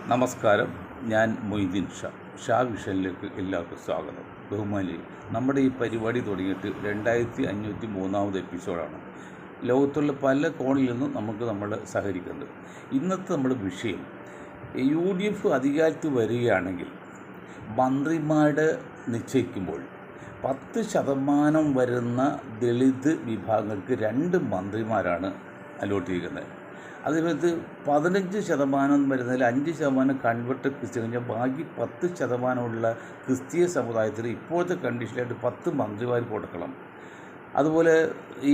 നമസ്കാരം. ഞാൻ മൊയ്തീൻ ഷാ വിഷനിലേക്ക് എല്ലാവർക്കും സ്വാഗതം. ബഹുമാനി, നമ്മുടെ ഈ പരിപാടി തുടങ്ങിയിട്ട് 2503 എപ്പിസോഡാണ്. ലോകത്തുള്ള പല കോണിൽ നിന്നും നമ്മൾ സഹകരിക്കുന്നുണ്ട്. ഇന്നത്തെ നമ്മുടെ വിഷയം, UDF അധികാരത്തിൽ വരികയാണെങ്കിൽ മന്ത്രിമാരുടെ നിശ്ചയിക്കുമ്പോൾ 10% വരുന്ന ദളിത് വിഭാഗങ്ങൾക്ക് 2 മന്ത്രിമാരാണ് അലോട്ട് ചെയ്യുന്നത്. അതേപോലത്ത് 15% വരുന്നതിൽ 5% കൺവെർട്ട് ക്രിസ്ത്യൻ കഴിഞ്ഞാൽ ബാക്കി 10% ക്രിസ്തീയ സമുദായത്തിന് ഇപ്പോഴത്തെ കണ്ടീഷനായിട്ട് 10 മന്ത്രിമാർ കൊടുക്കണം. അതുപോലെ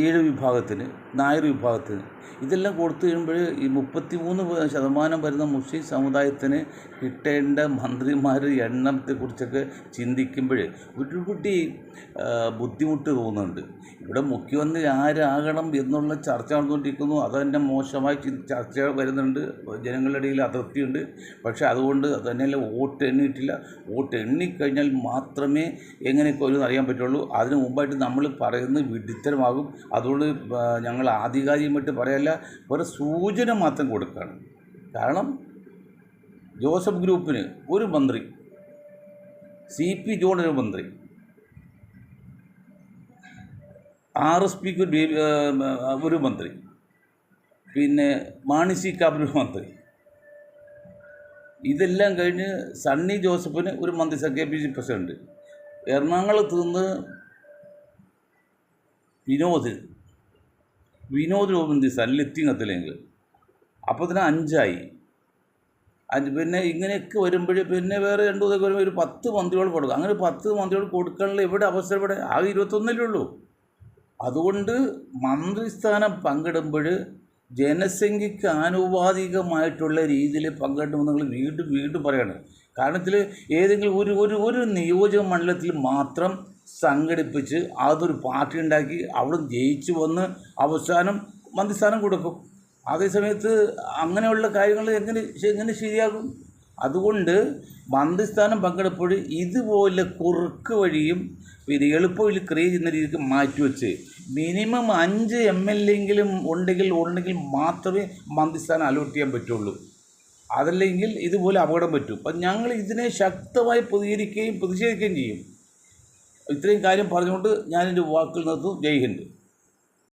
7 വിഭാഗത്തിന്, നായർ വിഭാഗത്തിന് ഇതെല്ലാം കൊടുത്തു കഴിയുമ്പോൾ ഈ 33% വരുന്ന മുസ്ലിം സമുദായത്തിന് കിട്ടേണ്ട മന്ത്രിമാരുടെ എണ്ണത്തെക്കുറിച്ചൊക്കെ ചിന്തിക്കുമ്പോൾ ഒരുപിടി ബുദ്ധിമുട്ട് തോന്നുന്നുണ്ട്. ഇവിടെ മുഖ്യമന്ത്രി ആരാകണം എന്നുള്ള ചർച്ച നടന്നുകൊണ്ടിരിക്കുന്നു. അതുതന്നെ മോശമായി ചർച്ച വരുന്നുണ്ട്, ജനങ്ങളുടെ ഇടയിൽ അതൃപ്തിയുണ്ട്. പക്ഷേ അതുകൊണ്ട് തന്നെയല്ല, വോട്ട് എണ്ണിയിട്ടില്ല. വോട്ട് എണ്ണിക്കഴിഞ്ഞാൽ മാത്രമേ എങ്ങനെയൊക്കെ ഒരു അറിയാൻ പറ്റുള്ളൂ. അതിന് മുമ്പായിട്ട് നമ്മൾ പറയുന്നത് വിഡിത്തരമാകും. അതുകൊണ്ട് ഞങ്ങൾ ആധികാരികമായിട്ട് പറയല്ല, ഒരു സൂചന മാത്രം കൊടുക്കുകയാണ്. കാരണം ജോസഫ് ഗ്രൂപ്പിന് ഒരു മന്ത്രി, CP ജോൺ ഒരു മന്ത്രി, RSPക്ക് ഒരു മന്ത്രി, പിന്നെ മാണി സി കാപ്പന് ഒരു മന്ത്രി. ഇതെല്ലാം കഴിഞ്ഞ് സണ്ണി ജോസഫിന് ഒരു മന്ത്രി, KPC പ്രസിഡന്റ്. എറണാകുളത്ത് നിന്ന് വിനോദ് മന്ത്രി സല്ലിത്തിങ്ങത്തില്ലെങ്കിൽ അപ്പോൾ തന്നെ 5 പിന്നെ ഇങ്ങനെയൊക്കെ വരുമ്പോൾ പിന്നെ വേറെ 2 വരുമ്പോൾ ഒരു 10 മന്ത്രികൾ കൊടുക്കും. അങ്ങനെ 10 മന്ത്രികൾ കൊടുക്കാനുള്ള എവിടെ അവസരം? ഇവിടെ ആകെ 21 ഉള്ളൂ. അതുകൊണ്ട് മന്ത്രിസ്ഥാനം പങ്കിടുമ്പോൾ ജനസംഖ്യയ്ക്ക് ആനുപാതികമായിട്ടുള്ള രീതിയിൽ പങ്കിടണമെന്ന് നിങ്ങൾ വീണ്ടും പറയണം. കാരണത്തിൽ ഏതെങ്കിലും ഒരു നിയോജക മണ്ഡലത്തിൽ മാത്രം സംഘടിപ്പിച്ച് അതൊരു പാർട്ടി ഉണ്ടാക്കി അവിടെ ജയിച്ചു വന്ന് അവസാനം മന്ത്രിസ്ഥാനം കൊടുക്കും. അതേസമയത്ത് അങ്ങനെയുള്ള കാര്യങ്ങൾ എങ്ങനെ ശരിയാകും? അതുകൊണ്ട് മന്ത്രിസ്ഥാനം പങ്കെടുപ്പോൾ ഇതുപോലെ കുറുക്ക് വഴിയും പിന്നെ എളുപ്പത്തിൽ ക്രിയേറ്റ് ചെയ്യുന്ന രീതിക്ക് മാറ്റിവെച്ച് മിനിമം 5 MLA എങ്കിലും ഉണ്ടെങ്കിൽ മാത്രമേ മന്ത്രിസ്ഥാനം അലോട്ട് ചെയ്യാൻ പറ്റുള്ളൂ. അതല്ലെങ്കിൽ ഇതുപോലെ അപകടം പറ്റും. അപ്പം ഞങ്ങൾ ഇതിനെ ശക്തമായി പ്രതിഷേധിക്കുകയും ചെയ്യും. ഇത്രയും കാര്യം പറഞ്ഞുകൊണ്ട് ഞാനെൻ്റെ വാക്കുകൾ നിർത്തുന്നു. ജയ് ഹിന്ദ്.